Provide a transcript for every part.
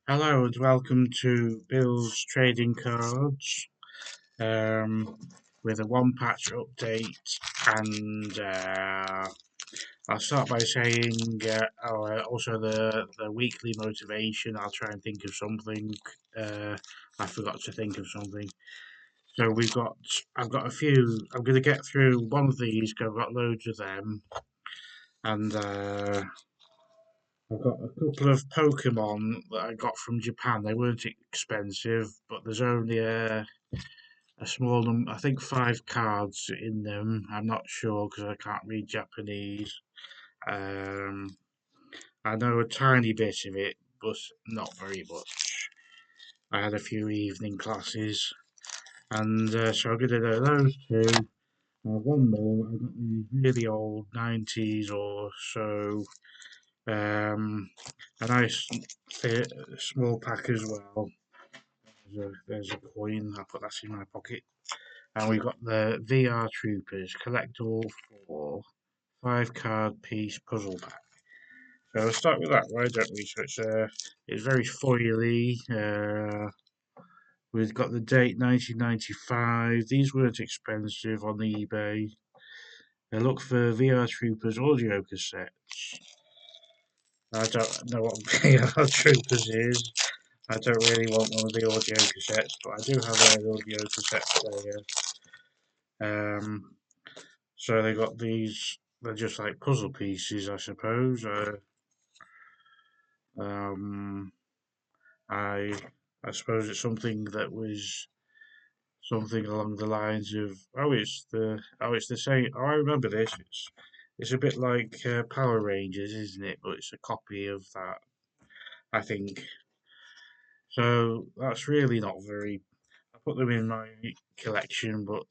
Hello and welcome to Bill's Trading Cards with a one patch update. And I'll start by saying also the weekly motivation. I'll try and think of something. I forgot to think of something. So I've got a few. I'm going to get through one of these 'cause I've got loads of them. And I've got a couple of Pokemon that I got from Japan. They weren't expensive, but there's only a small number, I think 5 cards in them. I'm not sure because I can't read Japanese. Um, I know a tiny bit of it, but not very much. I had a few evening classes, and so I'm going to do those two. One more, I got the really old 90s or so. A nice small pack as well. There's a coin. I'll put that in my pocket. And we've got the VR Troopers collect all four 5 card piece puzzle pack. So we'll start with that, why don't we? So it's very foily. We've got the date 1995. These weren't expensive on eBay. Look for VR Troopers audio cassettes. I don't know what VR Troopers is. I don't really want one of the audio cassettes, but I do have an audio cassette player. So they got these. They're just like puzzle pieces, I suppose. Um, I I suppose it's something that was something along the lines of it's the same. Oh, I remember this. It's a bit like Power Rangers, isn't it? But it's a copy of that, I think. So that's really not very. I put them in my collection, but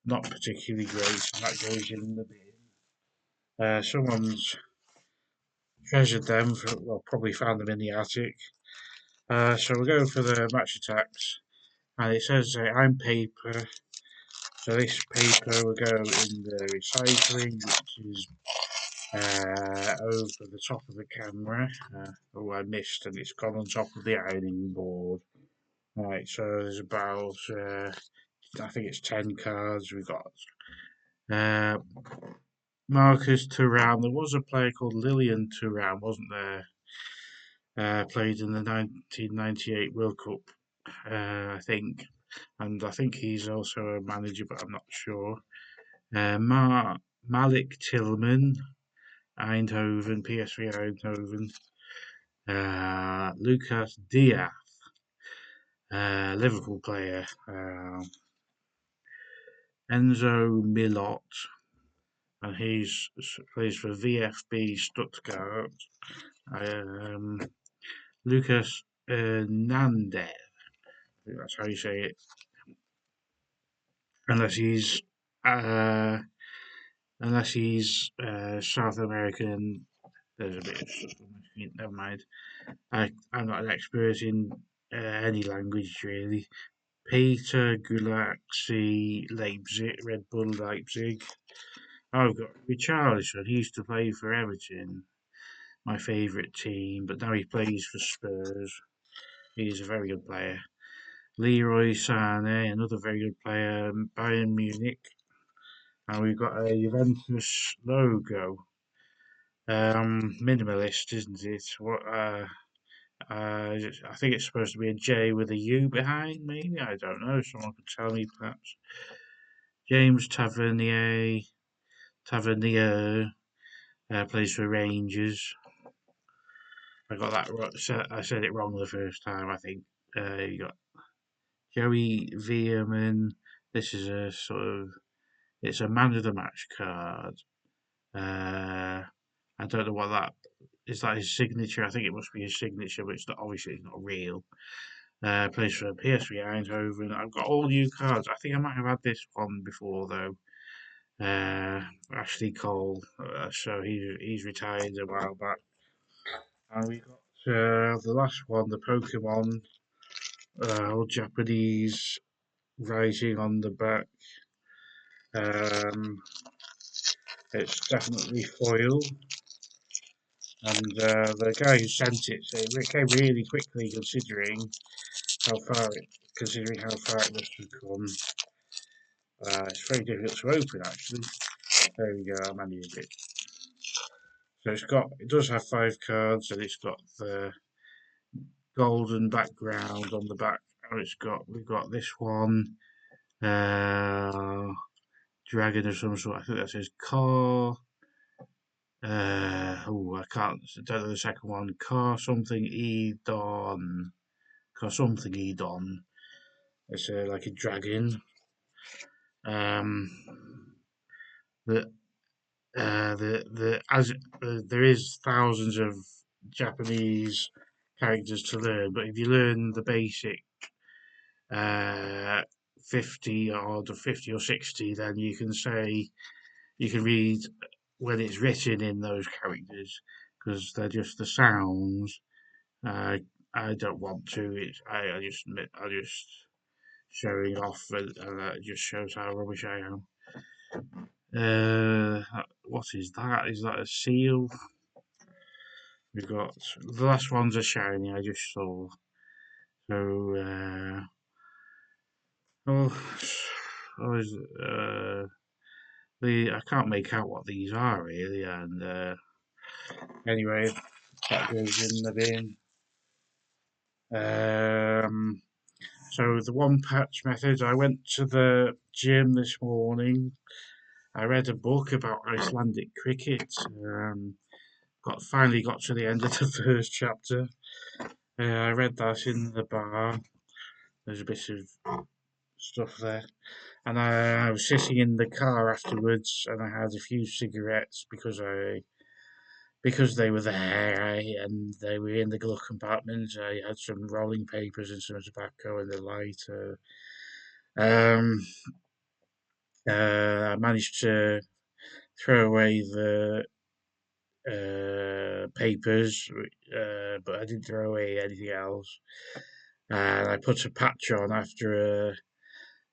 not particularly great. And that goes in the bin. Someone's treasured them. Well, probably found them in the attic. So we'll go for the match attacks. And it says I'm paper. So this paper will go in the recycling, which is over the top of the camera. Oh, I missed, and it's gone on top of the ironing board. Right, so there's about, I think it's 10 cards. We've got uh, Marcus Thuram. There was a player called Lillian Thuram, wasn't there? Played in the 1998 World Cup, I think. And I think he's also a manager, but I'm not sure. Malik Tillman, Eindhoven, PSV Eindhoven. Lucas Diaz, Liverpool player. Enzo Milot, and he's plays for VfB Stuttgart. Um, Lucas Hernandez, I think that's how you say it, unless he's uh, South American. There's a bit of stuff on my feet. Never mind. I'm not an expert in any language really. Peter Gulaxi Leipzig, Red Bull Leipzig. I've got Richarlison. He used to play for Everton, my favourite team, but now he plays for Spurs. He's a very good player. Leroy Sané, another very good player, Bayern Munich. And we've got a Juventus logo. Minimalist, isn't it? I think it's supposed to be a J with a U behind, maybe? I don't know. Someone could tell me, perhaps. James Tavernier plays for Rangers. I got that right. I said it wrong the first time, I think. You got Joey Veerman. This is a sort of. It's a man of the match card. I don't know what that is. That his signature? I think it must be his signature, but it's not. Obviously, it's not real. Plays for PSV Eindhoven. I've got all new cards. I think I might have had this one before though. Ashley Cole. So he's retired a while back. And we got the last one, the Pokemon, all Japanese writing on the back. Um, it's definitely foil. And the guy who sent it said it came really quickly, considering how far it must have come. It's very difficult to open actually. There we go, I managed it. So it does have 5 cards, and it's got the golden background on the back. And we've got this one, uh, dragon of some sort. I think that says car. I don't know the second one. Car something Edon. It's like a dragon. Um, the there is thousands of Japanese characters to learn, but if you learn the basic uh, 50 or 60, then you can read when it's written in those characters because they're just the sounds. Uh, I don't want to. I just showing off, and that just shows how rubbish I am. What is that? Is that a seal? We've got the last one's a shiny. I just saw. So oh, oh is, I can't make out what these are really. And anyway, that goes in the bin. So the one patch method. I went to the gym this morning. I read a book about Icelandic cricket. Finally got to the end of the first chapter. I read that in the bar. There's a bit of stuff there, and I was sitting in the car afterwards, and I had a few cigarettes because they were there, and they were in the glove compartment. I had some rolling papers and some tobacco and the lighter. Um, I managed to throw away the papers, but I didn't throw away anything else. And I put a patch on after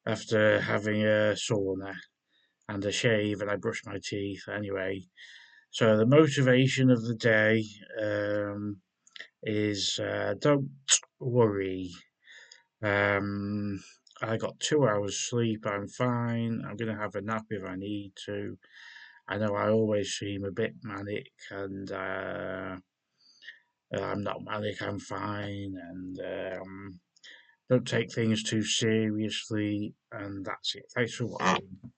having a sauna and a shave, and I brushed my teeth anyway. So the motivation of the day is don't worry. Um, I got 2 hours sleep. I'm fine. I'm gonna have a nap if I need to. I know I always seem a bit manic, and I'm not manic. I'm fine, and don't take things too seriously. And that's it. Thanks for watching.